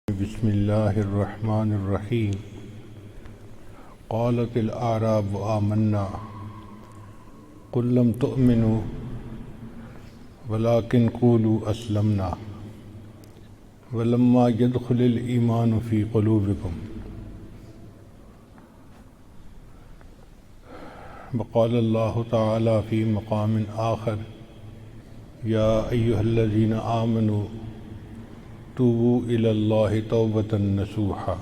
بسم اللہ الرحمن الرحیم قالت الاعراب آمنا قل لم تؤمنوا ولكن قولوا اسلمنا ولما يدخل الایمان فی قلوبکم وقال اللہ تعالی فی مقام آخر یا ایہا الذین آمنوا توبوا الی اللہ توبۃ نصوحا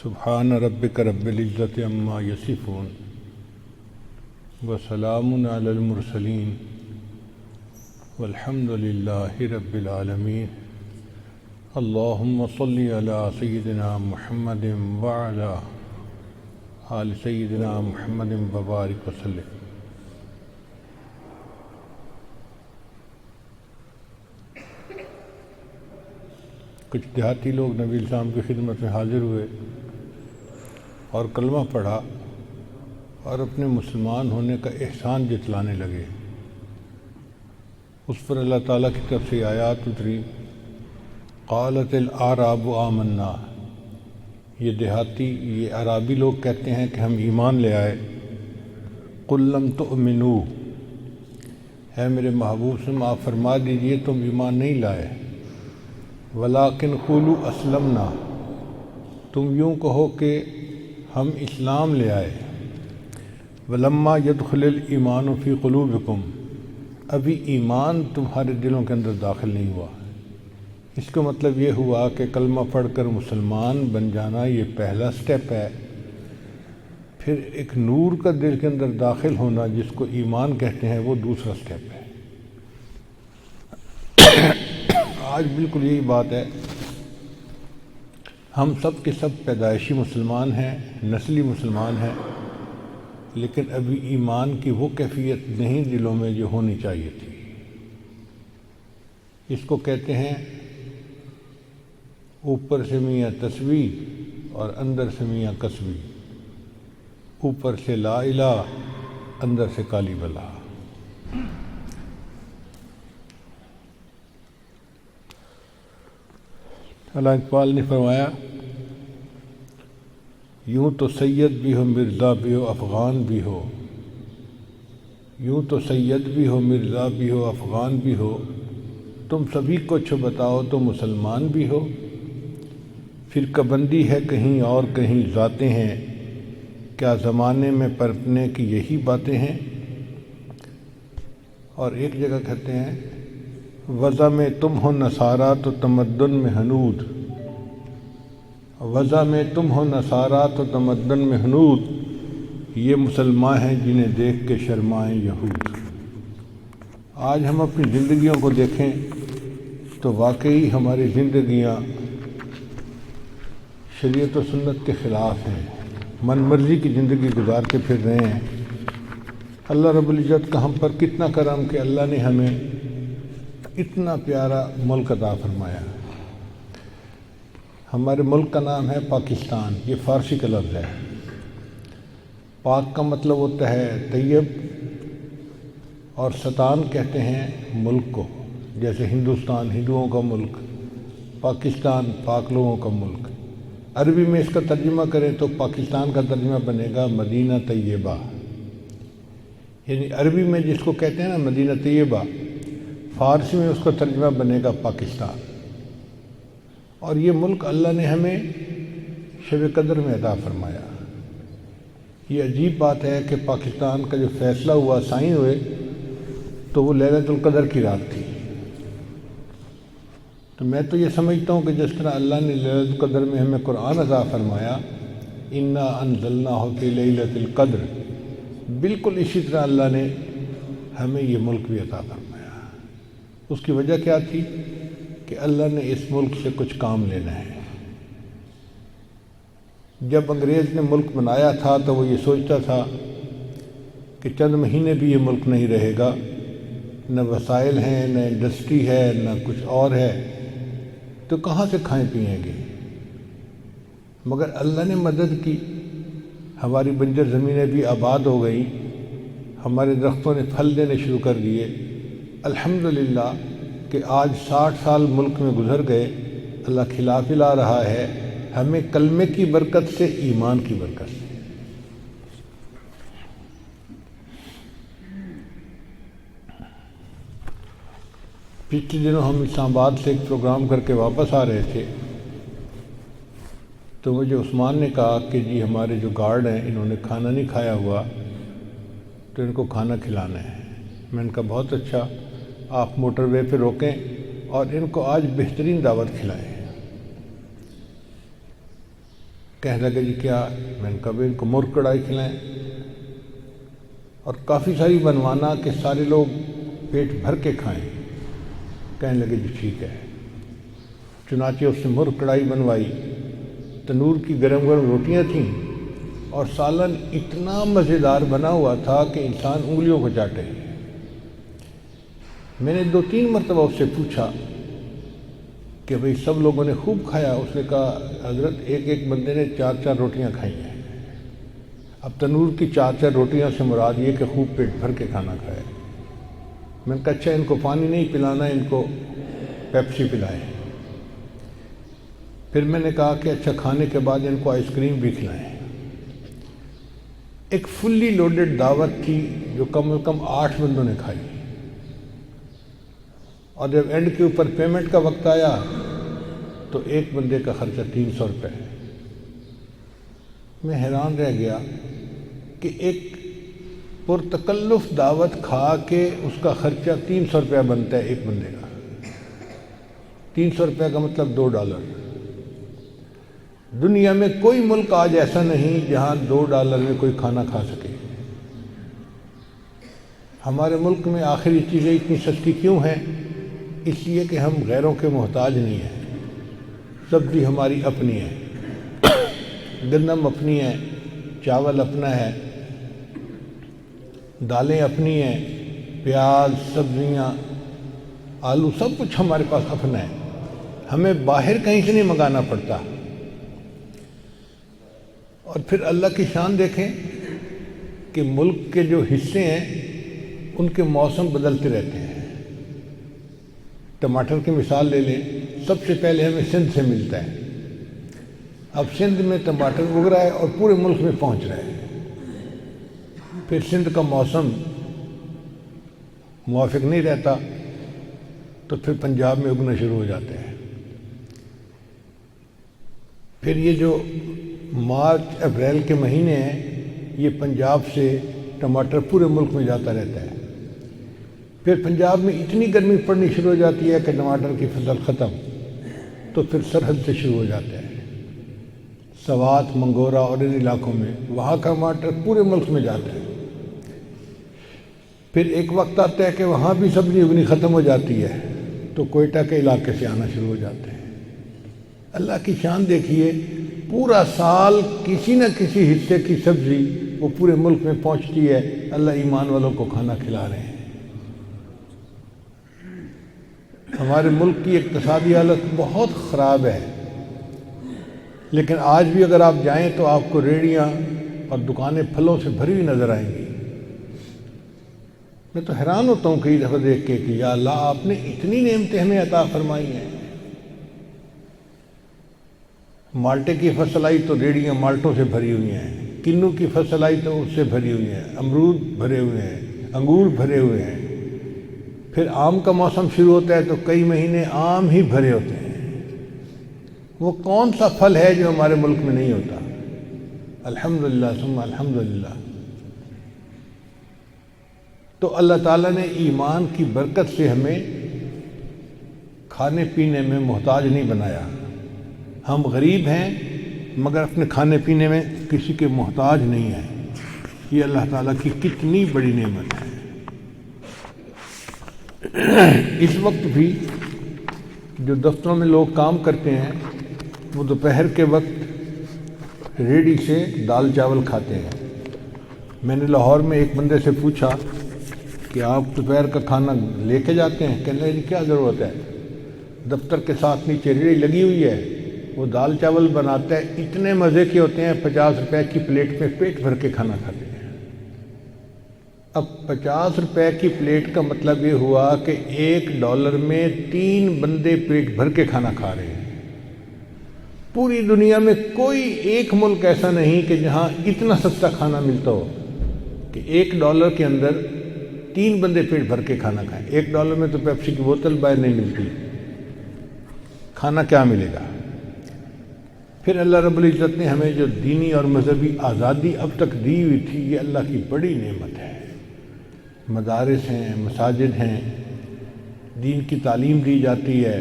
سبحان ربک رب العزۃ عما یصفون وسلام علی المرسلین والحمد للہ رب العالمین اللہم صل علی سیدنا محمد وعلی آل سیدنا محمد وبارک وسلم۔ کچھ دیہاتی لوگ نبی السلام کی خدمت میں حاضر ہوئے اور کلمہ پڑھا اور اپنے مسلمان ہونے کا احسان جتلانے لگے۔ اس پر اللہ تعالیٰ کی طرف سے آیات اتری، قالت الاعراب آمنا، یہ دیہاتی، یہ عرابی لوگ کہتے ہیں کہ ہم ایمان لے آئے۔ قل لم تؤمنوا، اے میرے محبوب سے آپ فرما دیجئے تم ایمان نہیں لائے، ولیکن قولوا اسلمنا، تم یوں کہو کہ ہم اسلام لے آئے۔ ولما يدخل الایمان فی قلوبکم، ابھی ایمان تمہارے دلوں کے اندر داخل نہیں ہوا۔ اس کا مطلب یہ ہوا کہ کلمہ پڑھ کر مسلمان بن جانا یہ پہلا سٹیپ ہے، پھر ایک نور کا دل کے اندر داخل ہونا جس کو ایمان کہتے ہیں وہ دوسرا سٹیپ ہے۔ آج بالکل یہی بات ہے، ہم سب کے سب پیدائشی مسلمان ہیں، نسلی مسلمان ہیں، لیکن ابھی ایمان کی وہ کیفیت نہیں دلوں میں جو ہونی چاہیے تھی۔ اس کو کہتے ہیں اوپر سے میاں تسبیح اور اندر سے میاں کسبی، اوپر سے لا الہ اندر سے کالی بلا۔ علامہ اقبال نے فرمایا، یوں تو سید بھی ہو مرزا بھی ہو افغان بھی ہو، یوں تو سید بھی ہو مرزا بھی ہو افغان بھی ہو، تم سبھی کو بتاؤ تو مسلمان بھی ہو۔ فرقہ بندی ہے کہیں اور کہیں ذاتیں ہیں، کیا زمانے میں پرپنے کی یہی باتیں ہیں۔ اور ایک جگہ کہتے ہیں، وضع میں تم ہو نصارہ تو تمدن میں ہنود، وضع میں تم ہو نصارہ تو تمدن میں ہنود، یہ مسلمان ہیں جنہیں دیکھ کے شرمائیں یہود۔ آج ہم اپنی زندگیوں کو دیکھیں تو واقعی ہماری زندگیاں شریعت و سنت کے خلاف ہیں، من مرضی کی زندگی گزار کے پھر رہے ہیں۔ اللہ رب العزت کا ہم پر کتنا کرم کہ اللہ نے ہمیں اتنا پیارا ملک عطا فرمایا۔ ہمارے ملک کا نام ہے پاکستان، یہ فارسی کا لفظ ہے۔ پاک کا مطلب ہوتا ہے طیب، اور ستان کہتے ہیں ملک کو، جیسے ہندوستان ہندوؤں کا ملک، پاکستان پاک لوگوں کا ملک۔ عربی میں اس کا ترجمہ کریں تو پاکستان کا ترجمہ بنے گا مدینہ طیبہ، یعنی عربی میں جس کو کہتے ہیں نا مدینہ طیبہ، فارسی میں اس کا ترجمہ بنے گا پاکستان۔ اور یہ ملک اللہ نے ہمیں شب قدر میں عطا فرمایا۔ یہ عجیب بات ہے کہ پاکستان کا جو فیصلہ ہوا، سائن ہوئے، تو وہ لیلۃ القدر کی رات تھی۔ تو میں تو یہ سمجھتا ہوں کہ جس طرح اللہ نے لیلۃ القدر میں ہمیں قرآن عطا فرمایا، انا انزلناہ فی لیلۃ القدر، بالکل اسی طرح اللہ نے ہمیں یہ ملک بھی عطا فرمایا۔ اس کی وجہ کیا تھی کہ اللہ نے اس ملک سے کچھ کام لینا ہے۔ جب انگریز نے ملک بنایا تھا تو وہ یہ سوچتا تھا کہ چند مہینے بھی یہ ملک نہیں رہے گا، نہ وسائل ہیں، نہ انڈسٹری ہے، نہ کچھ اور ہے، تو کہاں سے کھائیں پئیں گے۔ مگر اللہ نے مدد کی، ہماری بنجر زمینیں بھی آباد ہو گئیں، ہمارے درختوں نے پھل دینے شروع کر دیے۔ الحمدللہ کہ آج 60 سال ملک میں گزر گئے، اللہ کھلا پلا رہا ہے ہمیں کلمے کی برکت سے، ایمان کی برکت سے۔ پچھلے دنوں ہم اسلام آباد سے ایک پروگرام کر کے واپس آ رہے تھے، تو مجھے عثمان نے کہا کہ جی ہمارے جو گارڈ ہیں انہوں نے کھانا نہیں کھایا ہوا تو ان کو کھانا کھلانا ہے۔ میں نے کہا بہت اچھا، آپ موٹر وے پہ روکیں اور ان کو آج بہترین دعوت کھلائیں۔ کہنے لگے جی کیا؟ میں نے کہا ان کو مرغ کڑھائی کھلائیں اور کافی ساری بنوانا کہ سارے لوگ پیٹ بھر کے کھائیں۔ کہنے لگے جی ٹھیک ہے۔ چنانچہ اس نے مرغ کڑھائی بنوائی، تنور کی گرم گرم روٹیاں تھیں اور سالن اتنا مزیدار بنا ہوا تھا کہ انسان انگلیوں کو چاٹے۔ میں نے 2-3 مرتبہ اس سے پوچھا کہ بھئی سب لوگوں نے خوب کھایا؟ اس نے کہا حضرت ایک بندے نے 4 روٹیاں کھائی ہیں۔ اب تنور کی 4 روٹیاں سے مراد یہ کہ خوب پیٹ بھر کے کھانا کھایا۔ میں نے کہا اچھا ان کو پانی نہیں پلانا، ان کو پیپسی پلائیں۔ پھر میں نے کہا کہ اچھا کھانے کے بعد ان کو آئس کریم بھی کھلائیں۔ ایک فلی لوڈڈ دعوت تھی جو کم از کم 8 بندوں نے کھائی، اور جب اینڈ کے اوپر پیمنٹ کا وقت آیا تو ایک بندے کا خرچہ 300 روپے ہے۔ میں حیران رہ گیا کہ ایک پرتکلف دعوت کھا کے اس کا خرچہ 300 روپیہ بنتا ہے ایک بندے کا۔ 300 روپے کا مطلب $2۔ دنیا میں کوئی ملک آج ایسا نہیں جہاں $2 میں کوئی کھانا کھا سکے۔ ہمارے ملک میں آخر یہ چیزیں اتنی سستی کیوں ہیں؟ اس لیے کہ ہم غیروں کے محتاج نہیں ہیں۔ سبزی ہماری اپنی ہے، گندم اپنی ہے، چاول اپنا ہے، دالیں اپنی ہیں، پیاز، سبزیاں، آلو، سب کچھ ہمارے پاس اپنا ہے۔ ہمیں باہر کہیں سے نہیں منگانا پڑتا۔ اور پھر اللہ کی شان دیکھیں کہ ملک کے جو حصے ہیں ان کے موسم بدلتے رہتے ہیں۔ ٹماٹر کی مثال لے لیں، سب سے پہلے ہمیں سندھ سے ملتا ہے۔ اب سندھ میں ٹماٹر اگ رہا ہے اور پورے ملک میں پہنچ رہا ہے۔ پھر سندھ کا موسم موافق نہیں رہتا تو پھر پنجاب میں اگنا شروع ہو جاتے ہیں۔ پھر یہ جو مارچ اپریل کے مہینے ہیں یہ پنجاب سے ٹماٹر پورے ملک میں جاتا رہتا ہے۔ پھر پنجاب میں اتنی گرمی پڑنی شروع ہو جاتی ہے کہ ٹماٹر کی فصل ختم، تو پھر سرحد سے شروع ہو جاتا ہے۔ سوات، منگورا اور ان علاقوں میں وہاں کا ٹماٹر پورے ملک میں جاتا ہے۔ پھر ایک وقت آتا ہے کہ وہاں بھی سبزی اگنی ختم ہو جاتی ہے تو کوئٹہ کے علاقے سے آنا شروع ہو جاتے ہیں۔ اللہ کی شان دیکھیے، پورا سال کسی نہ کسی حصے کی سبزی وہ پورے ملک میں پہنچتی ہے۔ اللہ ایمان والوں کو کھانا کھلا رہے ہیں۔ ہمارے ملک کی اقتصادی حالت بہت خراب ہے، لیکن آج بھی اگر آپ جائیں تو آپ کو ریڑیاں اور دکانیں پھلوں سے بھری ہوئی نظر آئیں گی۔ میں تو حیران ہوتا ہوں کئی دفعہ دیکھ کے کہ یا اللہ آپ نے اتنی نعمتیں ہمیں عطا فرمائی ہیں۔ مالٹے کی فصل آئی تو ریڑیاں مالٹوں سے بھری ہوئی ہیں، کنو کی فصل آئی تو اس سے بھری ہوئی ہیں، امرود بھرے ہوئے ہیں، انگور بھرے ہوئے ہیں۔ پھر آم کا موسم شروع ہوتا ہے تو کئی مہینے آم ہی بھرے ہوتے ہیں۔ وہ کون سا پھل ہے جو ہمارے ملک میں نہیں ہوتا؟ الحمدللہ ثم الحمدللہ۔ تو اللہ تعالیٰ نے ایمان کی برکت سے ہمیں کھانے پینے میں محتاج نہیں بنایا۔ ہم غریب ہیں مگر اپنے کھانے پینے میں کسی کے محتاج نہیں ہیں۔ یہ اللہ تعالیٰ کی کتنی بڑی نعمت ہے۔ اس وقت بھی جو دفتروں میں لوگ کام کرتے ہیں وہ دوپہر کے وقت ریڑھی سے دال چاول کھاتے ہیں۔ میں نے لاہور میں ایک بندے سے پوچھا کہ آپ دوپہر کا کھانا لے کے جاتے ہیں؟ کہنے لگے کیا ضرورت ہے، دفتر کے ساتھ نیچے ریڑھی لگی ہوئی ہے، وہ دال چاول بناتا ہے، اتنے مزے کے ہوتے ہیں، 50 روپے کی پلیٹ میں پیٹ بھر کے کھانا کھاتے ہیں۔ اب 50 روپے کی پلیٹ کا مطلب یہ ہوا کہ $1 میں 3 بندے پیٹ بھر کے کھانا کھا رہے ہیں۔ پوری دنیا میں کوئی ایک ملک ایسا نہیں کہ جہاں اتنا سستا کھانا ملتا ہو کہ $1 کے اندر 3 بندے پیٹ بھر کے کھانا کھائیں۔ $1 میں تو پیپسی کی بوتل باہر نہیں ملتی، کھانا کیا ملے گا؟ پھر اللہ رب العزت نے ہمیں جو دینی اور مذہبی آزادی اب تک دی ہوئی تھی، یہ اللہ کی بڑی نعمت ہے۔ مدارس ہیں، مساجد ہیں، دین کی تعلیم دی جاتی ہے،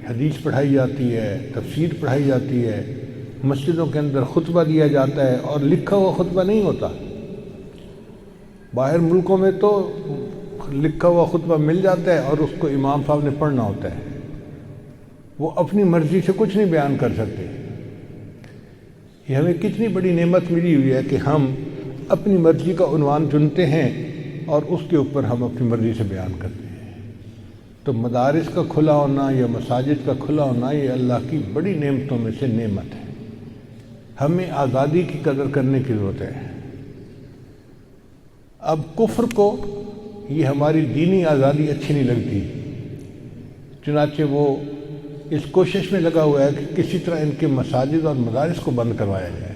حدیث پڑھائی جاتی ہے، تفسیر پڑھائی جاتی ہے، مسجدوں کے اندر خطبہ دیا جاتا ہے، اور لکھا ہوا خطبہ نہیں ہوتا۔ باہر ملکوں میں تو لکھا ہوا خطبہ مل جاتا ہے اور اس کو امام صاحب نے پڑھنا ہوتا ہے، وہ اپنی مرضی سے کچھ نہیں بیان کر سکتے۔ یہ ہمیں کتنی بڑی نعمت ملی ہوئی ہے کہ ہم اپنی مرضی کا عنوان چنتے ہیں اور اس کے اوپر ہم اپنی مرضی سے بیان کرتے ہیں۔ تو مدارس کا کھلا ہونا یا مساجد کا کھلا ہونا یہ اللہ کی بڑی نعمتوں میں سے نعمت ہے۔ ہمیں آزادی کی قدر کرنے کی ضرورت ہے۔ اب کفر کو یہ ہماری دینی آزادی اچھی نہیں لگتی، چنانچہ وہ اس کوشش میں لگا ہوا ہے کہ کسی طرح ان کے مساجد اور مدارس کو بند کروایا جائے۔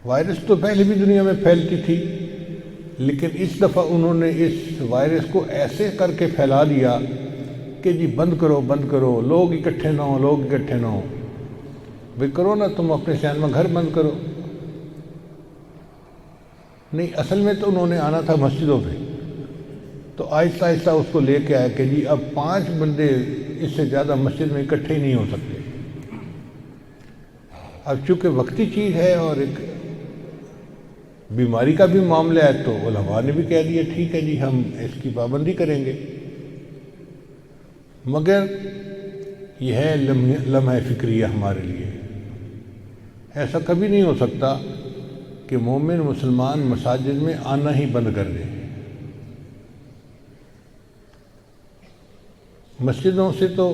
وائرس تو پہلے بھی دنیا میں پھیلتی تھی، لیکن اس دفعہ انہوں نے اس وائرس کو ایسے کر کے پھیلا دیا کہ جی بند کرو بند کرو، لوگ اکٹھے نہ ہوں، لوگ اکٹھے نہ ہوں۔ بھئی کرو نا، تم اپنے سینما گھر بند کرو۔ نہیں، اصل میں تو انہوں نے آنا تھا مسجدوں پہ، تو آہستہ آہستہ اس کو لے کے آیا کہ جی اب 5 بندے اس سے زیادہ مسجد میں اکٹھے ہی نہیں ہو سکتے۔ اب چونکہ وقتی چیز ہے اور ایک بیماری کا بھی معاملہ ہے، تو علماء نے بھی کہہ دیا ٹھیک ہے جی ہم اس کی پابندی کریں گے۔ مگر یہ ہے لمحہ فکریہ ہمارے لیے۔ ایسا کبھی نہیں ہو سکتا کہ مومن مسلمان مساجد میں آنا ہی بند کر دے۔ مسجدوں سے تو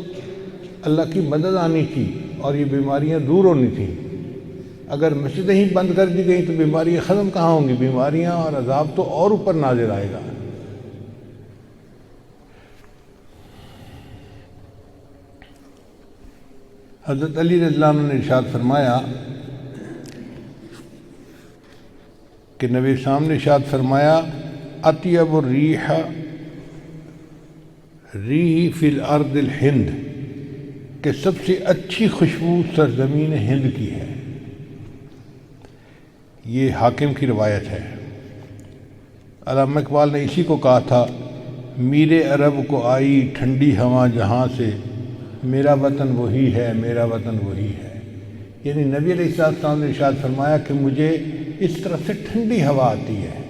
اللہ کی مدد آنی تھی اور یہ بیماریاں دور ہونی تھیں۔ اگر مسجدیں ہی بند کر دی گئیں تو بیماریاں ختم کہاں ہوں گی؟ بیماریاں اور عذاب تو اور اوپر نازل آئے گا۔ حضرت علی رضی اللہ عنہ نے ارشاد فرمایا کہ نبی صاحب نے ارشاد فرمایا اطیب الریح ریح فی الارض الہند، کہ سب سے اچھی خوشبو سرزمین ہند کی ہے۔ یہ حاکم کی روایت ہے۔ علامہ اقبال نے اسی کو کہا تھا، میرے عرب کو آئی ٹھنڈی ہوا جہاں سے، میرا وطن وہی ہے، میرا وطن وہی ہے۔ یعنی نبی علیہ السلام نے ارشاد فرمایا کہ مجھے اس طرف سے ٹھنڈی ہوا آتی ہے۔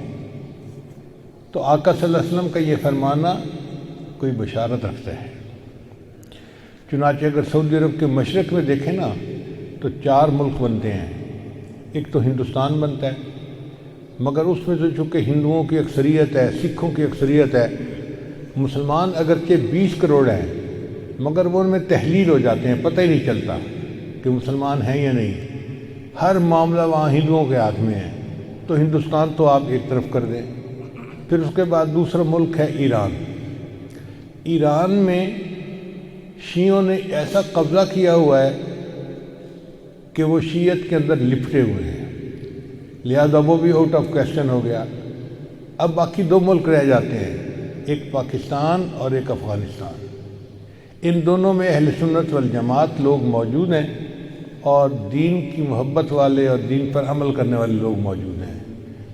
تو آقا صلی اللہ علیہ وسلم کا یہ فرمانا کوئی بشارت رکھتا ہے۔ چنانچہ اگر سعودی عرب کے مشرق میں دیکھیں نا تو 4 ملک بنتے ہیں۔ ایک تو ہندوستان بنتا ہے، مگر اس میں تو چونکہ ہندوؤں کی اکثریت ہے، سکھوں کی اکثریت ہے، مسلمان اگرچہ 20 کروڑ ہیں مگر وہ ان میں تحلیل ہو جاتے ہیں، پتہ ہی نہیں چلتا کہ مسلمان ہیں یا نہیں۔ ہر معاملہ وہاں ہندوؤں کے ہاتھ میں ہے، تو ہندوستان تو آپ ایک طرف کر دیں۔ پھر اس کے بعد دوسرا ملک ہے ایران۔ ایران میں شیعوں نے ایسا قبضہ کیا ہوا ہے کہ وہ شیعت کے اندر لپٹے ہوئے ہیں، لہذا وہ بھی آؤٹ آف کویسچن ہو گیا۔ اب باقی 2 ملک رہ جاتے ہیں، ایک پاکستان اور ایک افغانستان۔ ان دونوں میں اہل سنت والجماعت لوگ موجود ہیں اور دین کی محبت والے اور دین پر عمل کرنے والے لوگ موجود ہیں۔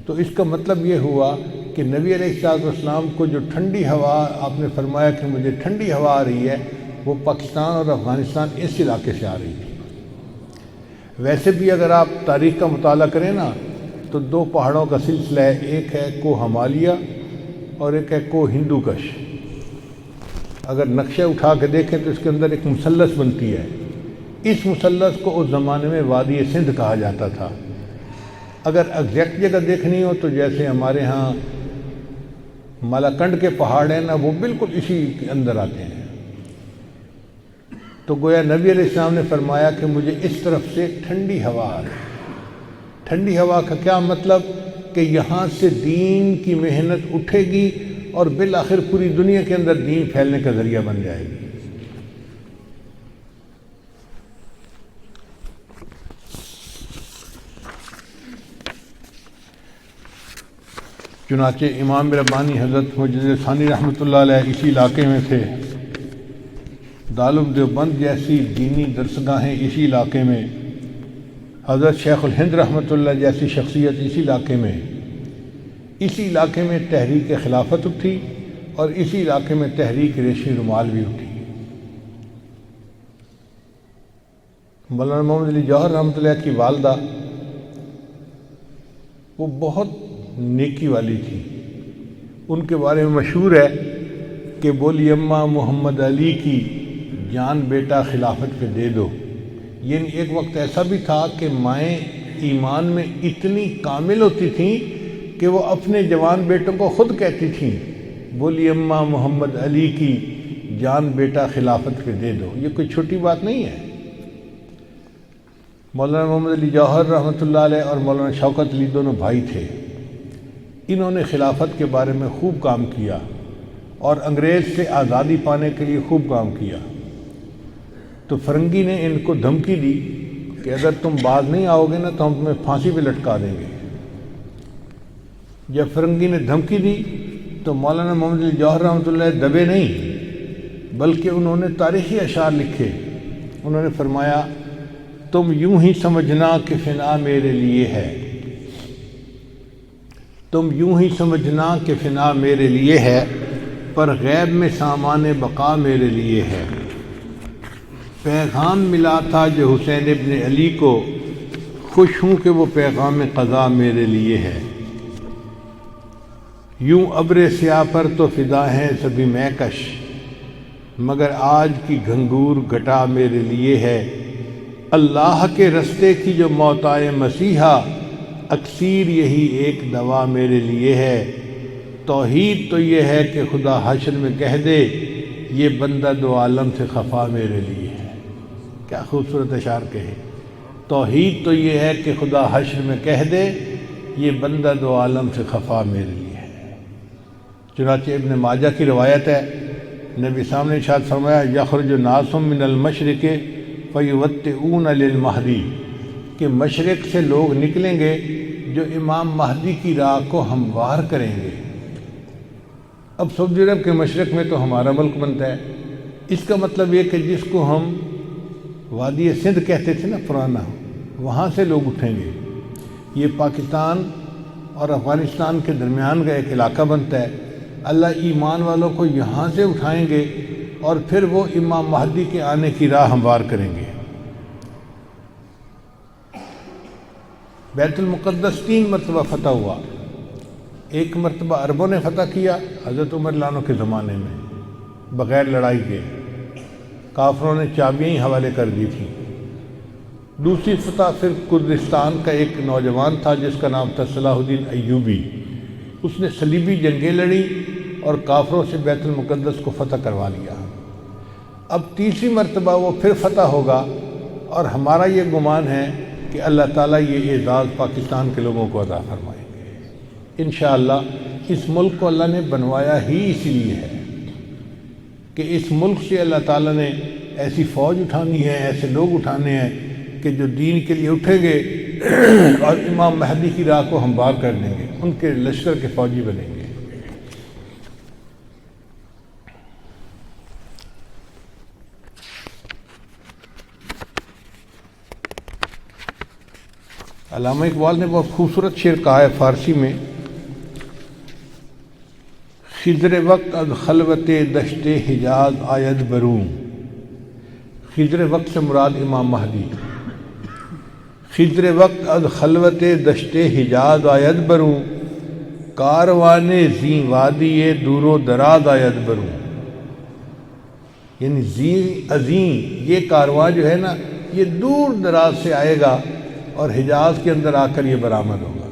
تو اس کا مطلب یہ ہوا کہ نبی علیہ السلام کو جو ٹھنڈی ہوا آپ نے فرمایا کہ مجھے ٹھنڈی ہوا آ رہی ہے، وہ پاکستان اور افغانستان اس علاقے سے آ رہی تھی۔ ویسے بھی اگر آپ تاریخ کا مطالعہ کریں نا تو 2 پہاڑوں کا سلسلہ ہے، ایک ہے کوہ ہمالیہ اور ایک ہے کوہ ہندو کش۔ اگر نقشہ اٹھا کے دیکھیں تو اس کے اندر ایک مثلث بنتی ہے۔ اس مثلث کو اس زمانے میں وادی سندھ کہا جاتا تھا۔ اگر ایگزیکٹ جگہ دیکھنی ہو تو جیسے ہمارے ہاں مالاکنڈ کے پہاڑ ہیں نا، وہ بالکل اسی کے اندر آتے ہیں۔ تو گویا نبی علیہ السلام نے فرمایا کہ مجھے اس طرف سے ٹھنڈی ہوا آ رہی ہے۔ ٹھنڈی ہوا کا کیا مطلب؟ کہ یہاں سے دین کی محنت اٹھے گی اور بالآخر پوری دنیا کے اندر دین پھیلنے کا ذریعہ بن جائے گی۔ چنانچہ امام ربانی حضرت مجدد ثانی رحمۃ اللہ علیہ اسی علاقے میں تھے، دارالعلوم دیوبند جیسی دینی درسگاہیں اسی علاقے میں، حضرت شیخ الہند رحمۃ اللہ جیسی شخصیت اسی علاقے میں، اسی علاقے میں تحریک خلافت اٹھی اور اسی علاقے میں تحریک ریشمی رومال بھی اٹھی۔ مولانا محمد علی جوہر رحمۃ اللہ کی والدہ وہ بہت نیکی والی تھی، ان کے بارے میں مشہور ہے کہ بولی اماں محمد علی کی جان بیٹا خلافت پہ دے دو۔ یعنی ایک وقت ایسا بھی تھا کہ مائیں ایمان میں اتنی کامل ہوتی تھیں کہ وہ اپنے جوان بیٹوں کو خود کہتی تھیں بولی اماں محمد علی کی جان بیٹا خلافت پہ دے دو۔ یہ کوئی چھوٹی بات نہیں ہے۔ مولانا محمد علی جوہر رحمۃ اللہ علیہ اور مولانا شوکت علی دونوں بھائی تھے، انہوں نے خلافت کے بارے میں خوب کام کیا اور انگریز سے آزادی پانے کے لیے خوب کام کیا۔ تو فرنگی نے ان کو دھمکی دی کہ اگر تم باز نہیں آؤ گے نا تو ہم تمہیں پھانسی پہ لٹکا دیں گے۔ جب فرنگی نے دھمکی دی تو مولانا محمد علی جوہر رحمۃ اللہ دبے نہیں، بلکہ انہوں نے تاریخی اشعار لکھے۔ انہوں نے فرمایا تم یوں ہی سمجھنا کہ فنا میرے لیے ہے، تم یوں ہی سمجھنا کہ فنا میرے لیے ہے، پر غیب میں سامان بقا میرے لیے ہے۔ پیغام ملا تھا جو حسین ابن علی کو، خوش ہوں کہ وہ پیغام قضا میرے لیے ہے۔ یوں ابر سیاہ پر تو فدا ہیں سبھی مہکش، مگر آج کی گھنگور گھٹا میرے لیے ہے۔ اللہ کے رستے کی جو موتائے مسیحا، اکثیر یہی ایک دوا میرے لیے ہے۔ توحید تو یہ ہے کہ خدا حشر میں کہہ دے یہ بندہ دو عالم سے خفا میرے لیے ہے۔ کیا خوبصورت اشعار کہے۔ توحید تو یہ ہے کہ خدا حشر میں کہہ دے یہ بندہ دو عالم سے خفا میرے لیے ہے۔ چنانچہ ابن ماجہ کی روایت ہے، نبی صاحب نے ارشاد فرمایا یخرج ناس من المشرق فیوطئون للمہدی، کہ مشرق سے لوگ نکلیں گے جو امام مہدی کی راہ کو ہموار کریں گے۔ اب سعودی عرب کے مشرق میں تو ہمارا ملک بنتا ہے، اس کا مطلب یہ کہ جس کو ہم وادی سندھ کہتے تھے نا پرانا، وہاں سے لوگ اٹھیں گے۔ یہ پاکستان اور افغانستان کے درمیان کا ایک علاقہ بنتا ہے۔ اللہ ایمان والوں کو یہاں سے اٹھائیں گے اور پھر وہ امام مہدی کے آنے کی راہ ہموار کریں گے۔ بیت المقدس 3 مرتبہ فتح ہوا۔ ایک مرتبہ عربوں نے فتح کیا حضرت عمر لانو کے زمانے میں بغیر لڑائی کے، کافروں نے چابیاں ہی حوالے کر دی تھیں۔ دوسری فتح پھر کردستان کا ایک نوجوان تھا جس کا نام تھا صلاح الدین ایوبی، اس نے صلیبی جنگیں لڑی اور کافروں سے بیت المقدس کو فتح کروا لیا۔ اب تیسری مرتبہ وہ پھر فتح ہوگا اور ہمارا یہ گمان ہے کہ اللہ تعالیٰ یہ اعزاز پاکستان کے لوگوں کو عطا فرمائیں گے انشاءاللہ۔ اس ملک کو اللہ نے بنوایا ہی اسی لیے ہے کہ اس ملک سے اللہ تعالیٰ نے ایسی فوج اٹھانی ہے، ایسے لوگ اٹھانے ہیں کہ جو دین کے لیے اٹھیں گے اور امام مہدی کی راہ کو ہموار کر دیں گے، ان کے لشکر کے فوجی بنیں گے۔ علامہ اقبال نے بہت خوبصورت شعر کہا ہے فارسی میں، خضر وقت از خلوت دشت حجاز آید بروں۔ خضر وقت سے مراد امام مہدی۔ خضر وقت از خلوت دشت حجاز آید بروں، کاروان زی وادی دور و دراز آید بروں۔ یعنی زی عظیم یہ کارواں جو ہے نا یہ دور دراز سے آئے گا اور حجاز کے اندر آ کر یہ برآمد ہوگا۔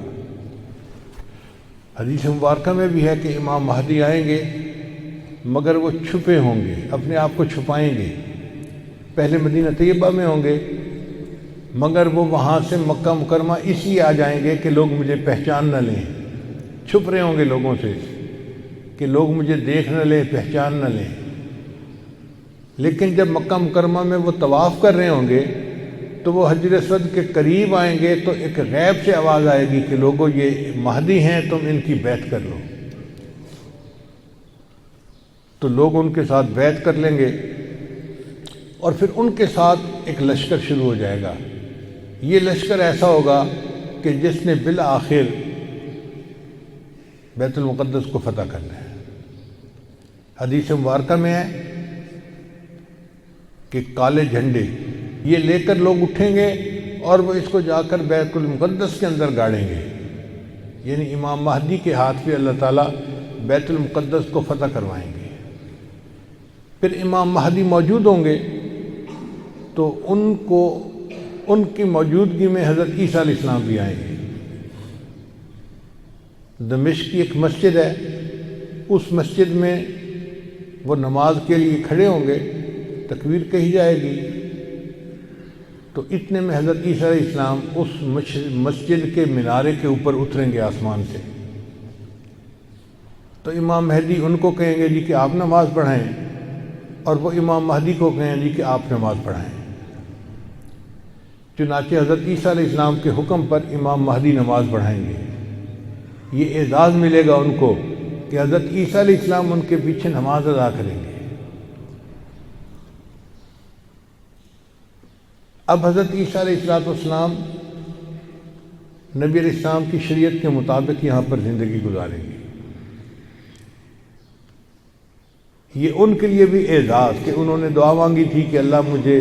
حدیث مبارکہ میں بھی ہے کہ امام مہدی آئیں گے مگر وہ چھپے ہوں گے، اپنے آپ کو چھپائیں گے۔ پہلے مدینہ طیبہ میں ہوں گے مگر وہ وہاں سے مکہ مکرمہ اس لیے آ جائیں گے کہ لوگ مجھے پہچان نہ لیں، چھپ رہے ہوں گے لوگوں سے کہ لوگ مجھے دیکھ نہ لیں، پہچان نہ لیں۔ لیکن جب مکہ مکرمہ میں وہ طواف کر رہے ہوں گے تو وہ حجر اسود کے قریب آئیں گے تو ایک غیب سے آواز آئے گی کہ لوگوں یہ مہدی ہیں، تم ان کی بیعت کر لو۔ تو لوگ ان کے ساتھ بیعت کر لیں گے اور پھر ان کے ساتھ ایک لشکر شروع ہو جائے گا۔ یہ لشکر ایسا ہوگا کہ جس نے بالآخر بیت المقدس کو فتح کرنا ہے۔ حدیث مبارکہ میں ہے کہ کالے جھنڈے یہ لے کر لوگ اٹھیں گے اور وہ اس کو جا کر بیت المقدس کے اندر گاڑیں گے، یعنی امام مہدی کے ہاتھ پہ اللہ تعالیٰ بیت المقدس کو فتح کروائیں گے۔ پھر امام مہدی موجود ہوں گے تو ان کی موجودگی میں حضرت عیسیٰ علیہ السلام بھی آئیں گے۔ دمشق کی ایک مسجد ہے، اس مسجد میں وہ نماز کے لیے کھڑے ہوں گے، تکبیر کہی جائے گی تو اتنے میں حضرت عیسیٰ علیہ السلام اس مسجد کے مینارے کے اوپر اتریں گے آسمان سے۔ تو امام مہدی ان کو کہیں گے جی کہ آپ نماز پڑھائیں، اور وہ امام مہدی کو کہیں جی کہ آپ نماز پڑھائیں۔ چنانچہ حضرت عیسیٰ علیہ السلام کے حکم پر امام مہدی نماز پڑھائیں گے۔ یہ اعزاز ملے گا ان کو کہ حضرت عیسیٰ علیہ السلام ان کے پیچھے نماز ادا کریں گے۔ اب حضرت عیسیٰ علیہ السلام نبی علیہ السلام کی شریعت کے مطابق یہاں پر زندگی گزاریں گے۔ یہ ان کے لیے بھی اعزاز کہ انہوں نے دعا مانگی تھی کہ اللہ مجھے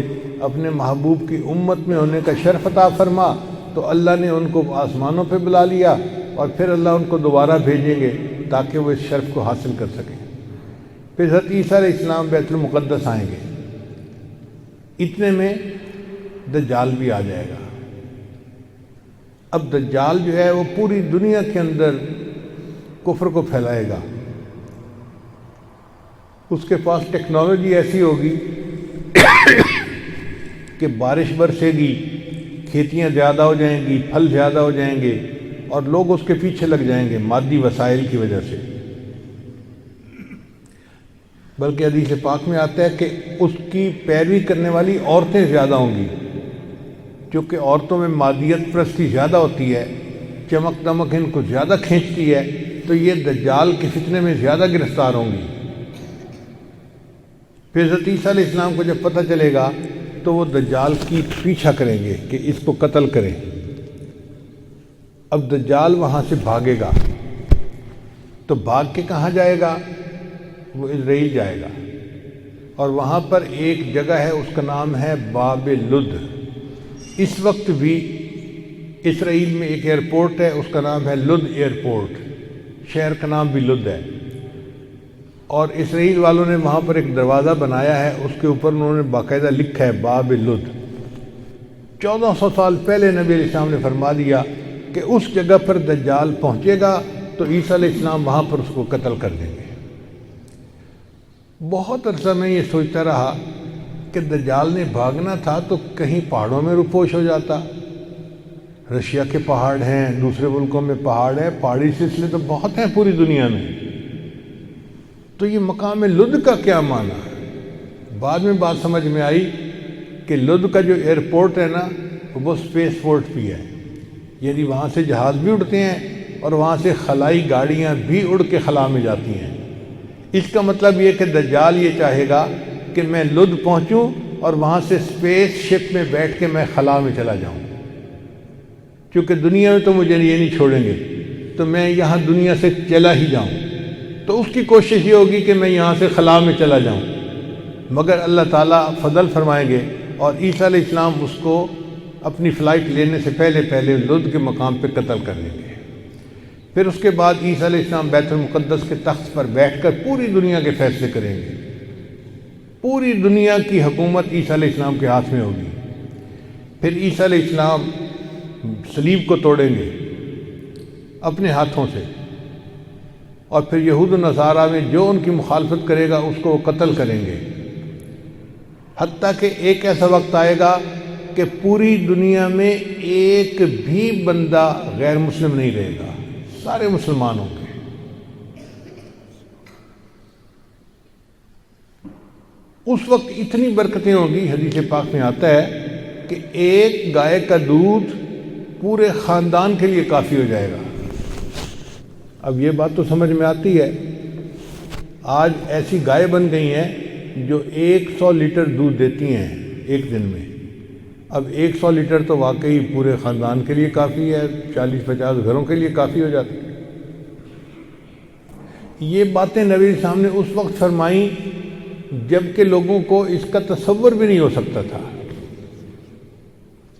اپنے محبوب کی امت میں ہونے کا شرف عطا فرما، تو اللہ نے ان کو آسمانوں پہ بلا لیا اور پھر اللہ ان کو دوبارہ بھیجیں گے تاکہ وہ اس شرف کو حاصل کر سکیں۔ پھر حضرت عیسیٰ علیہ السلام بیت المقدس آئیں گے، اتنے میں دجال بھی آ جائے گا۔ اب دجال جو ہے وہ پوری دنیا کے اندر کفر کو پھیلائے گا۔ اس کے پاس ٹیکنالوجی ایسی ہوگی کہ بارش برسے گی، کھیتیاں زیادہ ہو جائیں گی، پھل زیادہ ہو جائیں گے اور لوگ اس کے پیچھے لگ جائیں گے مادی وسائل کی وجہ سے۔ بلکہ حدیث پاک میں آتا ہے کہ اس کی پیروی کرنے والی عورتیں زیادہ ہوں گی، کیونکہ عورتوں میں مادیت پرستی زیادہ ہوتی ہے، چمک دمک ان کو زیادہ کھینچتی ہے، تو یہ دجال کے فتنے میں زیادہ گرفتار ہوں گی۔ پھر حضرت عیسیٰ علیہ السلام کو جب پتہ چلے گا تو وہ دجال کی پیچھا کریں گے کہ اس کو قتل کریں۔ اب دجال وہاں سے بھاگے گا، تو بھاگ کے کہاں جائے گا؟ وہ اسرائیل جائے گا، اور وہاں پر ایک جگہ ہے، اس کا نام ہے باب لد۔ اس وقت بھی اسرائیل میں ایک ایئرپورٹ ہے، اس کا نام ہے لد ایئرپورٹ، شہر کا نام بھی لد ہے، اور اسرائیل والوں نے وہاں پر ایک دروازہ بنایا ہے، اس کے اوپر انہوں نے باقاعدہ لکھا ہے باب لد۔ 1400 سال پہلے نبی علیہ السلام نے فرما دیا کہ اس جگہ پر دجال پہنچے گا تو عیسیٰ علیہ السلام وہاں پر اس کو قتل کر دیں گے۔ بہت عرصہ میں یہ سوچتا رہا کہ دجال نے بھاگنا تھا تو کہیں پہاڑوں میں روپوش ہو جاتا۔ رشیا کے پہاڑ ہیں، دوسرے ملکوں میں پہاڑ ہیں، پہاڑی سلسلے تو بہت ہیں پوری دنیا میں، تو یہ مقام لد کا کیا معنی ہے؟ بعد میں بات سمجھ میں آئی کہ لد کا جو ایئرپورٹ ہے نا وہ اسپیس پورٹ بھی ہے، یعنی وہاں سے جہاز بھی اڑتے ہیں اور وہاں سے خلائی گاڑیاں بھی اڑ کے خلا میں جاتی ہیں۔ اس کا مطلب یہ کہ دجال یہ چاہے گا کہ میں لد پہنچوں اور وہاں سے اسپیس شپ میں بیٹھ کے میں خلا میں چلا جاؤں، کیونکہ دنیا میں تو مجھے یہ نہیں چھوڑیں گے، تو میں یہاں دنیا سے چلا ہی جاؤں۔ تو اس کی کوشش یہ ہوگی کہ میں یہاں سے خلا میں چلا جاؤں، مگر اللہ تعالیٰ فضل فرمائیں گے اور عیسیٰ علیہ السلام اس کو اپنی فلائٹ لینے سے پہلے لد کے مقام پہ قتل کر دیں گے۔ پھر اس کے بعد عیسیٰ علیہ السلام بیت المقدس کے تخت پر بیٹھ کر پوری دنیا کے فیصلے کریں گے۔ پوری دنیا کی حکومت عیسیٰ علیہ السلام کے ہاتھ میں ہوگی۔ پھر عیسیٰ علیہ السلام صلیب کو توڑیں گے اپنے ہاتھوں سے، اور پھر یہود و نصارہ میں جو ان کی مخالفت کرے گا اس کو وہ قتل کریں گے، حتیٰ کہ ایک ایسا وقت آئے گا کہ پوری دنیا میں ایک بھی بندہ غیر مسلم نہیں رہے گا، سارے مسلمان ہوں گے۔ اس وقت اتنی برکتیں ہوں گی، حدیث پاک میں آتا ہے کہ ایک گائے کا دودھ پورے خاندان کے لیے کافی ہو جائے گا۔ اب یہ بات تو سمجھ میں آتی ہے، آج ایسی گائے بن گئی ہیں جو 100 لیٹر دودھ دیتی ہیں ایک دن میں۔ اب 100 لیٹر تو واقعی پورے خاندان کے لیے کافی ہے، 40-50 گھروں کے لیے کافی ہو جاتی ہے۔ یہ باتیں نبی صاحب نے اس وقت فرمائیں جب کہ لوگوں کو اس کا تصور بھی نہیں ہو سکتا تھا۔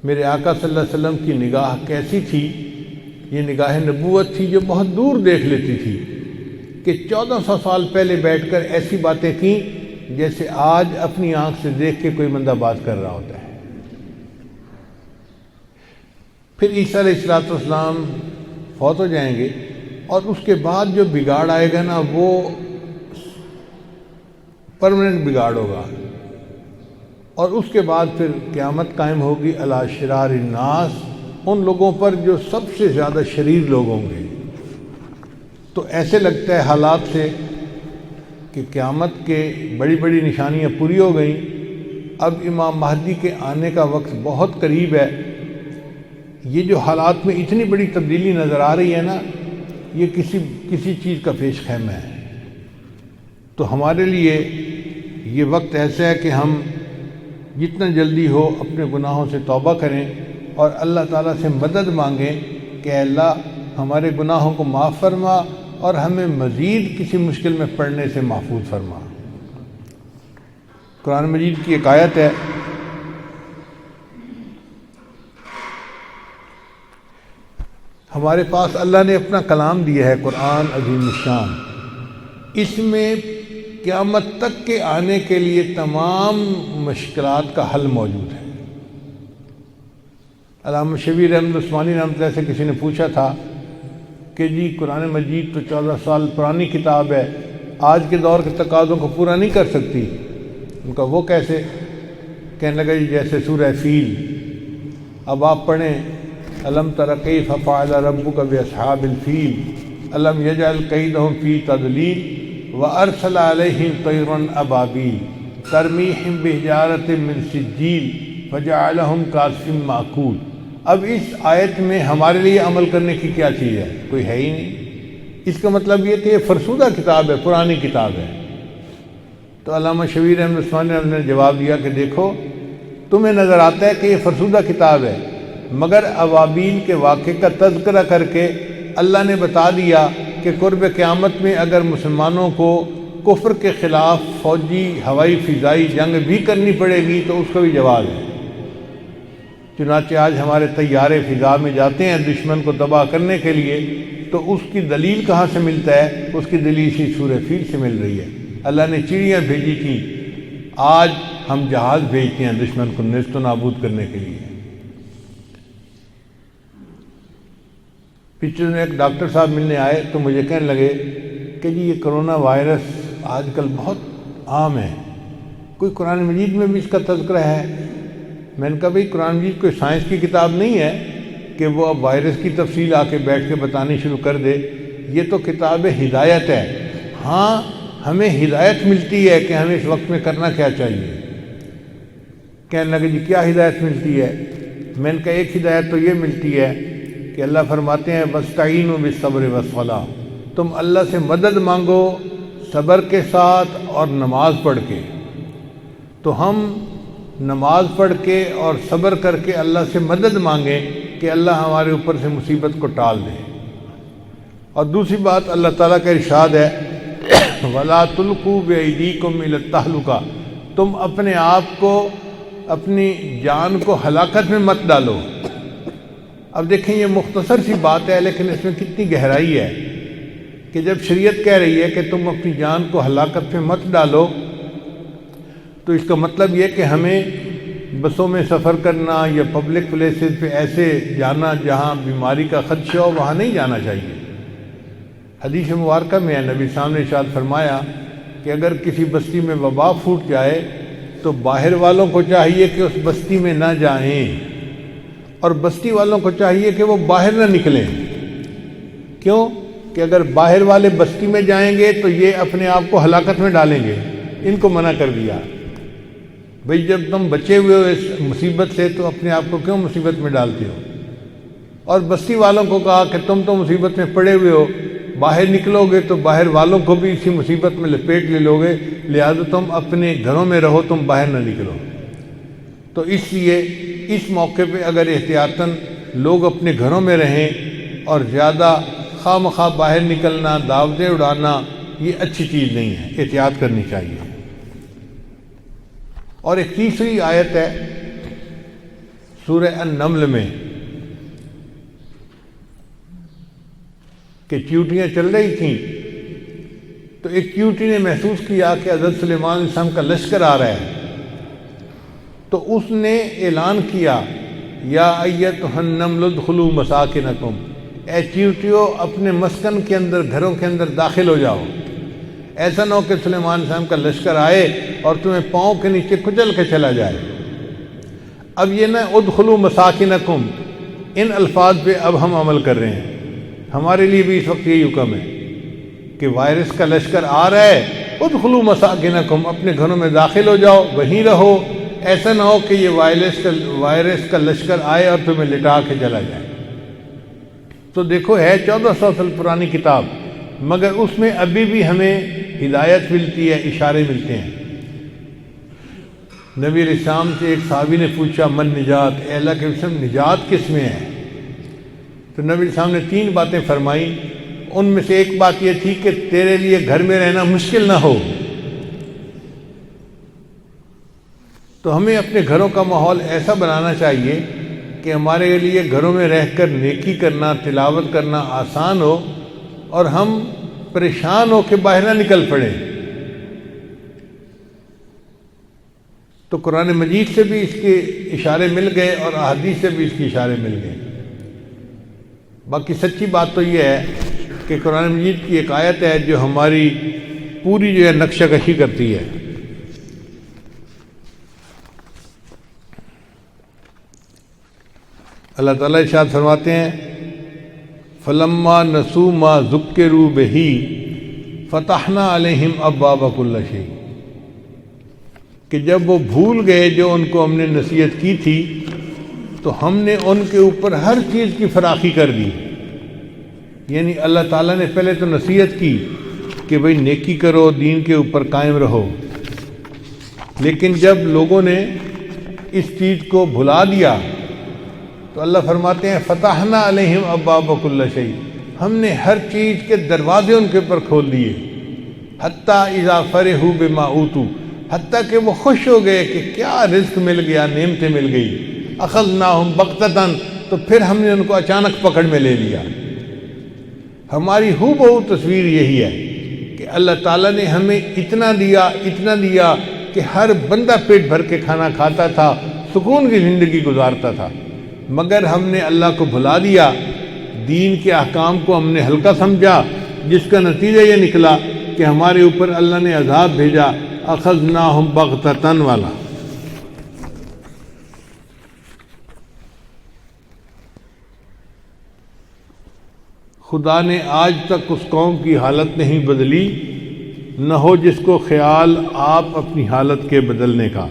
میرے آقا صلی اللہ علیہ وسلم کی نگاہ کیسی تھی؟ یہ نگاہ نبوت تھی جو بہت دور دیکھ لیتی تھی، کہ 1400 سال پہلے بیٹھ کر ایسی باتیں کیں جیسے آج اپنی آنکھ سے دیکھ کے کوئی بندہ بات کر رہا ہوتا ہے۔ پھر عیسیٰ علیہ السلام فوت ہو جائیں گے، اور اس کے بعد جو بگاڑ آئے گا نا وہ پرماننٹ بگاڑ ہوگا، اور اس کے بعد پھر قیامت قائم ہوگی علی شرار الناس، ان لوگوں پر جو سب سے زیادہ شریر لوگ ہوں گے۔ تو ایسے لگتا ہے حالات سے کہ قیامت کے بڑی بڑی نشانیاں پوری ہو گئیں، اب امام مہدی کے آنے کا وقت بہت قریب ہے۔ یہ جو حالات میں اتنی بڑی تبدیلی نظر آ رہی ہے نا، یہ کسی چیز کا پیش خیمہ ہے۔ تو ہمارے لیے یہ وقت ایسا ہے کہ ہم جتنا جلدی ہو اپنے گناہوں سے توبہ کریں اور اللہ تعالیٰ سے مدد مانگیں کہ اے اللہ ہمارے گناہوں کو معاف فرما اور ہمیں مزید کسی مشکل میں پڑنے سے محفوظ فرما۔ قرآن مجید کی ایک آیت ہے، ہمارے پاس اللہ نے اپنا کلام دیا ہے قرآن عظیم الشان، اس میں قیامت تک کے آنے کے لیے تمام مشکلات کا حل موجود ہے۔ علامہ شبیر احمد عثمانی رحمۃ اللہ سے کسی نے پوچھا تھا کہ جی قرآن مجید تو 14 سال پرانی کتاب ہے، آج کے دور کے تقاضوں کو پورا نہیں کر سکتی۔ ان کا وہ کیسے؟ کہنے لگا جی جیسے سورہ فیل، اب آپ پڑھیں الم تر کیف فعل ربک باصحاب الفیل الم یجعل کیدہم فی تضلیل وارسل علیہم طیرا ابابیل ترمیہم بحجارۃ من سجیل فجعلہم کعصف مأکول۔ اب اس آیت میں ہمارے لیے عمل کرنے کی کیا چیز ہے؟ کوئی ہے ہی نہیں۔ اس کا مطلب یہ کہ یہ فرسودہ کتاب ہے، پرانی کتاب ہے۔ تو علامہ شبیر احمد عثمانی نے جواب دیا کہ دیکھو تمہیں نظر آتا ہے کہ یہ فرسودہ کتاب ہے، مگر ابابیل کے واقعے کا تذکرہ کر کے اللہ نے بتا دیا کہ قرب قیامت میں اگر مسلمانوں کو کفر کے خلاف فوجی ہوائی فضائی جنگ بھی کرنی پڑے گی تو اس کا بھی جواز ہے۔ چنانچہ آج ہمارے طیارے فضا میں جاتے ہیں دشمن کو تباہ کرنے کے لیے، تو اس کی دلیل کہاں سے ملتا ہے؟ اس کی دلیل اسی سورہ فیل سے مل رہی ہے۔ اللہ نے چڑیاں بھیجی تھیں، آج ہم جہاز بھیجتے ہیں دشمن کو نیست و نابود کرنے کے لیے۔ پچھلے دن ایک ڈاکٹر صاحب ملنے آئے تو مجھے کہنے لگے کہ جی یہ کرونا وائرس آج کل بہت عام ہے، کوئی قرآن مجید میں بھی اس کا تذکرہ ہے؟ میں نے کہا بھئی قرآن مجید کوئی سائنس کی کتاب نہیں ہے کہ وہ اب وائرس کی تفصیل آ کے بیٹھ کے بتانی شروع کر دے، یہ تو کتاب ہدایت ہے۔ ہاں ہمیں ہدایت ملتی ہے کہ ہمیں اس وقت میں کرنا کیا چاہیے۔ کہنے لگے جی کیا ہدایت ملتی ہے؟ میں نے کہا ایک ہدایت تو یہ ملتی ہے کہ اللہ فرماتے ہیں وَاسْتَعِینُوا بِالصَّبْرِ وَالصَّلَاةِ، تم اللہ سے مدد مانگو صبر کے ساتھ اور نماز پڑھ کے۔ تو ہم نماز پڑھ کے اور صبر کر کے اللہ سے مدد مانگیں کہ اللہ ہمارے اوپر سے مصیبت کو ٹال دے۔ اور دوسری بات اللہ تعالیٰ کا ارشاد ہے وَلَا تُلْقُوا بِأَيْدِيكُمْ إِلَى التَّهْلُكَةِ، تم اپنے آپ کو اپنی جان کو ہلاکت میں مت ڈالو۔ اب دیکھیں یہ مختصر سی بات ہے لیکن اس میں کتنی گہرائی ہے کہ جب شریعت کہہ رہی ہے کہ تم اپنی جان کو ہلاکت میں مت ڈالو تو اس کا مطلب یہ کہ ہمیں بسوں میں سفر کرنا یا پبلک پلیسز پہ ایسے جانا جہاں بیماری کا خدشہ ہو وہاں نہیں جانا چاہیے۔ حدیث مبارکہ میں نبی صاحب نے ارشاد فرمایا کہ اگر کسی بستی میں وبا پھوٹ جائے تو باہر والوں کو چاہیے کہ اس بستی میں نہ جائیں اور بستی والوں کو چاہیے کہ وہ باہر نہ نکلیں۔ کیوں؟ کہ اگر باہر والے بستی میں جائیں گے تو یہ اپنے آپ کو ہلاکت میں ڈالیں گے، ان کو منع کر دیا۔ بھئی جب تم بچے ہوئے ہو اس مصیبت سے تو اپنے آپ کو کیوں مصیبت میں ڈالتے ہو؟ اور بستی والوں کو کہا کہ تم تو مصیبت میں پڑے ہوئے ہو، باہر نکلو گے تو باہر والوں کو بھی اسی مصیبت میں لپیٹ لے لو گے، لہذا تم اپنے گھروں میں رہو، تم باہر نہ نکلو۔ تو اس لیے اس موقع پہ اگر احتیاطاً لوگ اپنے گھروں میں رہیں اور زیادہ خواہ مخواہ باہر نکلنا، دعوتیں اڑانا، یہ اچھی چیز نہیں ہے، احتیاط کرنی چاہیے۔ اور ایک تیسری آیت ہے سورہ النمل میں کہ چیونٹیاں چل رہی تھیں تو ایک چیونٹی نے محسوس کیا کہ حضرت سلیمان علیہ السلام کا لشکر آ رہا ہے، تو اس نے اعلان کیا یا ایتھا النمل ادخلوا مساکنکم، اے چیونٹیوں اپنے مسکن کے اندر، گھروں کے اندر داخل ہو جاؤ، ایسا نہ ہو کہ سلیمان علیہ السلام کا لشکر آئے اور تمہیں پاؤں کے نیچے کچل کے چلا جائے۔ اب یہ نہ ادخلوا مساکنکم، ان الفاظ پہ اب ہم عمل کر رہے ہیں، ہمارے لیے بھی اس وقت یہی حکم ہے کہ وائرس کا لشکر آ رہا ہے، ادخلوا مساکنکم، اپنے گھروں میں داخل ہو جاؤ، وہیں رہو، ایسا نہ ہو کہ یہ وائرس کا لشکر آئے اور تمہیں لٹا کے چلا جائے۔ تو دیکھو ہے 1400 سال پرانی کتاب، مگر اس میں ابھی بھی ہمیں ہدایت ملتی ہے، اشارے ملتے ہیں۔ نبی علیہ السلام سے ایک صحابی نے پوچھا من نجات، اے اللہ کے رسول نجات کس میں ہے؟ تو نبی علیہ السلام نے 3 باتیں فرمائیں، ان میں سے ایک بات یہ تھی کہ تیرے لیے گھر میں رہنا مشکل نہ ہو۔ تو ہمیں اپنے گھروں کا ماحول ایسا بنانا چاہیے کہ ہمارے لیے گھروں میں رہ کر نیکی کرنا، تلاوت کرنا آسان ہو اور ہم پریشان ہو کے باہر نہ نکل پڑیں۔ تو قرآن مجید سے بھی اس کے اشارے مل گئے اور احادیث سے بھی اس کے اشارے مل گئے۔ باقی سچی بات تو یہ ہے کہ قرآن مجید کی ایک آیت ہے جو ہماری پوری جو ہے نقشہ کشی کرتی ہے۔ اللہ تعالیٰ ارشاد فرماتے ہیں فَلَمَّا نَسُوا مَا ذُكِّرُوا بِهِ فَتَحْنَا عَلَيْهِمْ أَبْوَابَ كُلِّ شَيْءٍ، کہ جب وہ بھول گئے جو ان کو ہم نے نصیحت کی تھی تو ہم نے ان کے اوپر ہر چیز کی فراخی کر دی۔ یعنی اللہ تعالیٰ نے پہلے تو نصیحت کی کہ بھئی نیکی کرو، دین کے اوپر قائم رہو، لیکن جب لوگوں نے اس چیز کو بھلا دیا تو اللہ فرماتے ہیں فتحنا علیہم ابواب کل شیء، ہم نے ہر چیز کے دروازے ان کے اوپر کھول دیے، حتیٰ اذا فرحوا بما اوتوا، حتیٰ کہ وہ خوش ہو گئے کہ کیا رزق مل گیا، نعمتیں مل گئی، اخذناہم بغتۃ، تو پھر ہم نے ان کو اچانک پکڑ میں لے لیا۔ ہماری ہو بہو تصویر یہی ہے کہ اللہ تعالیٰ نے ہمیں اتنا دیا کہ ہر بندہ پیٹ بھر کے کھانا کھاتا تھا، سکون کی زندگی گزارتا تھا، مگر ہم نے اللہ کو بھلا دیا، دین کے احکام کو ہم نے ہلکا سمجھا، جس کا نتیجہ یہ نکلا کہ ہمارے اوپر اللہ نے عذاب بھیجا، اخذناہم بغتۃ والا۔ خدا نے آج تک اس قوم کی حالت نہیں بدلی، نہ ہو جس کو خیال آپ اپنی حالت کے بدلنے کا۔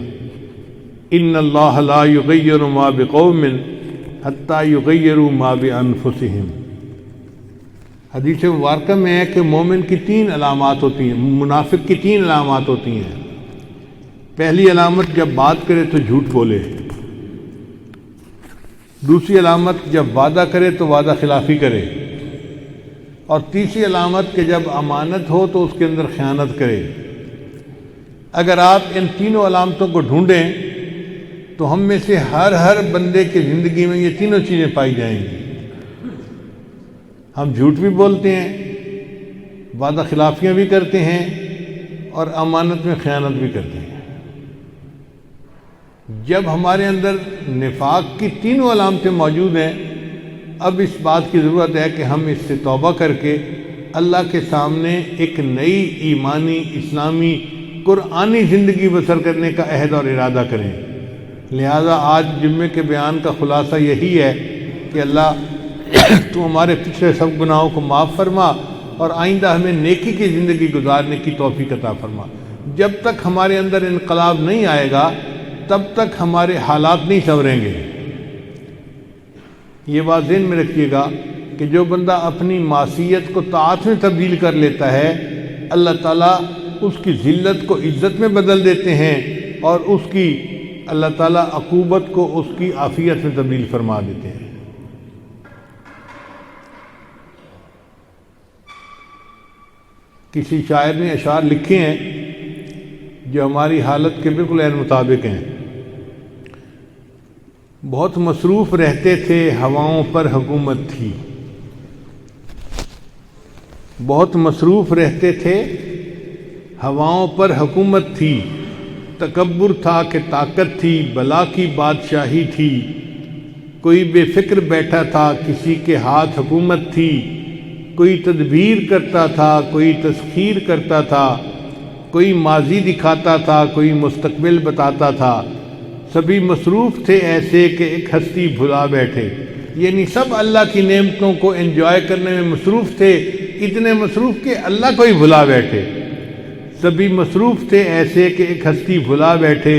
ان اللہ لا یغیر ما بقوم حتی یغیروا ما بانفسہم۔ حدیث مبارکہ میں ہے کہ مومن کی 3 علامات ہوتی ہیں، منافق کی 3 علامات ہوتی ہیں۔ پہلی علامت جب بات کرے تو جھوٹ بولے، دوسری علامت جب وعدہ کرے تو وعدہ خلافی کرے، اور تیسری علامت کہ جب امانت ہو تو اس کے اندر خیانت کرے۔ اگر آپ ان تینوں علامتوں کو ڈھونڈیں تو ہم میں سے ہر بندے کی زندگی میں یہ تینوں چیزیں پائی جائیں گی۔ ہم جھوٹ بھی بولتے ہیں، وعدہ خلافیاں بھی کرتے ہیں، اور امانت میں خیانت بھی کرتے ہیں۔ جب ہمارے اندر نفاق کی تینوں علامتیں موجود ہیں، اب اس بات کی ضرورت ہے کہ ہم اس سے توبہ کر کے اللہ کے سامنے ایک نئی ایمانی، اسلامی، قرآنی زندگی بسر کرنے کا عہد اور ارادہ کریں۔ لہذا آج جمعے کے بیان کا خلاصہ یہی ہے کہ اللہ تو ہمارے پچھلے سب گناہوں کو معاف فرما اور آئندہ ہمیں نیکی کی زندگی گزارنے کی توفیق عطا فرما۔ جب تک ہمارے اندر انقلاب نہیں آئے گا تب تک ہمارے حالات نہیں سنوریں گے۔ یہ بات ذہن میں رکھیے گا کہ جو بندہ اپنی معصیت کو طاعت میں تبدیل کر لیتا ہے، اللہ تعالیٰ اس کی ذلت کو عزت میں بدل دیتے ہیں، اور اس کی اللہ تعالیٰ عقوبت کو اس کی عافیت میں تبدیل فرما دیتے ہیں۔ کسی شاعر نے اشعار لکھے ہیں جو ہماری حالت کے بالکل عین مطابق ہیں۔ بہت مصروف رہتے تھے، ہواؤں پر حکومت تھی۔ بہت مصروف رہتے تھے، ہواؤں پر حکومت تھی۔ تکبر تھا کہ طاقت تھی، بلا کی بادشاہی تھی۔ کوئی بے فکر بیٹھا تھا، کسی کے ہاتھ حکومت تھی۔ کوئی تدبیر کرتا تھا، کوئی تسخیر کرتا تھا۔ کوئی ماضی دکھاتا تھا، کوئی مستقبل بتاتا تھا۔ سبھی مصروف تھے ایسے کہ ایک ہستی بھلا بیٹھے۔ یعنی سب اللہ کی نعمتوں کو انجوائے کرنے میں مصروف تھے، اتنے مصروف کہ اللہ کو ہی بھلا بیٹھے۔ سبھی مصروف تھے ایسے کہ ایک ہستی بھلا بیٹھے۔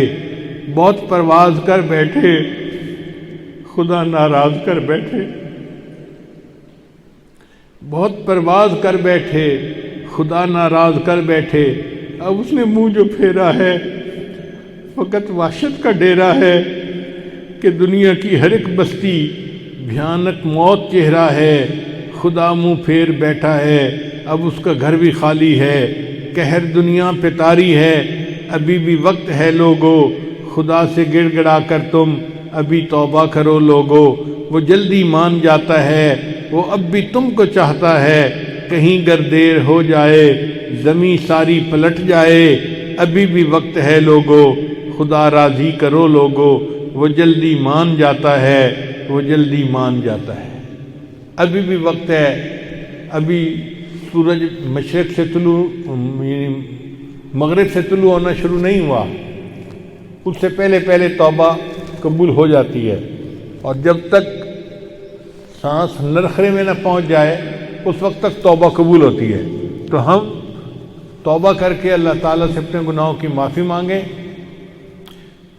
بہت پرواز کر بیٹھے، خدا ناراض کر بیٹھے۔ بہت پرواز کر بیٹھے، خدا ناراض کر بیٹھے۔ اب اس نے منہ جو پھیرا ہے فقط وحشت کا ڈیرا ہے، کہ دنیا کی ہر ایک بستی بھیانک موت چہرہ ہے۔ خدا منہ پھیر بیٹھا ہے، اب اس کا گھر بھی خالی ہے۔ قہر دنیا پہ طاری ہے، ابھی بھی وقت ہے لوگو۔ خدا سے گڑ گڑا کر تم ابھی توبہ کرو لوگو۔ وہ جلدی مان جاتا ہے، وہ اب بھی تم کو چاہتا ہے۔ کہیں گر دیر ہو جائے، زمیں ساری پلٹ جائے، ابھی بھی وقت ہے لوگو۔ خدا راضی کرو لوگو، وہ جلدی مان جاتا ہے، وہ جلدی مان جاتا ہے۔ ابھی بھی وقت ہے، ابھی سورج مشرق سے طلوع یعنی مغرب سے طلوع ہونا شروع نہیں ہوا، اس سے پہلے پہلے توبہ قبول ہو جاتی ہے۔ اور جب تک سانس نرخرے میں نہ پہنچ جائے اس وقت تک توبہ قبول ہوتی ہے۔ تو ہم توبہ کر کے اللہ تعالیٰ سے اپنے گناہوں کی معافی مانگیں۔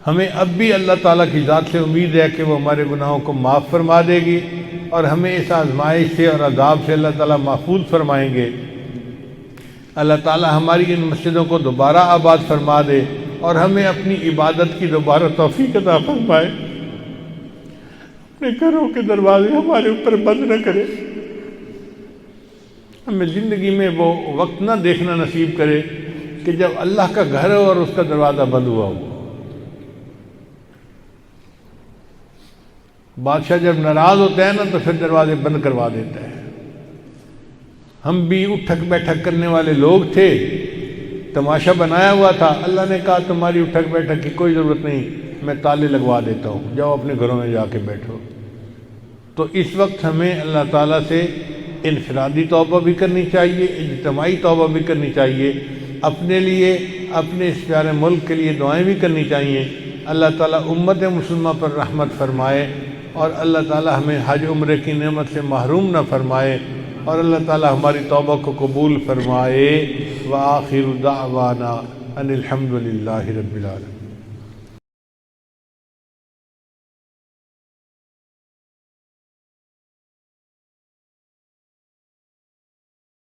ہمیں اب بھی اللہ تعالیٰ کی ذات سے امید ہے کہ وہ ہمارے گناہوں کو معاف فرما دے گی، اور ہمیں اس آزمائش سے اور عذاب سے اللہ تعالیٰ محفوظ فرمائیں گے۔ اللہ تعالیٰ ہماری ان مسجدوں کو دوبارہ آباد فرما دے، اور ہمیں اپنی عبادت کی دوبارہ توفیق عطا فرمائے۔ اپنے گھروں کے دروازے ہمارے اوپر بند نہ کرے، ہمیں زندگی میں وہ وقت نہ دیکھنا نصیب کرے کہ جب اللہ کا گھر ہو اور اس کا دروازہ بند ہوا ہو۔ بادشاہ جب ناراض ہوتا ہے نا تو پھر دروازے بند کروا دیتا ہے۔ ہم بھی اٹھک بیٹھک کرنے والے لوگ تھے، تماشا بنایا ہوا تھا۔ اللہ نے کہا تمہاری اٹھک بیٹھک کی کوئی ضرورت نہیں، میں تالے لگوا دیتا ہوں، جاؤ اپنے گھروں میں جا کے بیٹھو۔ تو اس وقت ہمیں اللہ تعالیٰ سے انفرادی توبہ بھی کرنی چاہیے، اجتماعی توبہ بھی کرنی چاہیے، اپنے لیے، اپنے اس پیارے ملک کے لیے دعائیں بھی کرنی چاہیے۔ اللہ تعالیٰ امت مسلمہ پر رحمت فرمائے، اور اللہ تعالیٰ ہمیں حج عمرے کی نعمت سے محروم نہ فرمائے، اور اللہ تعالیٰ ہماری توبہ کو قبول فرمائے۔ وآخر دعوانا ان الحمد للہ رب العالمین۔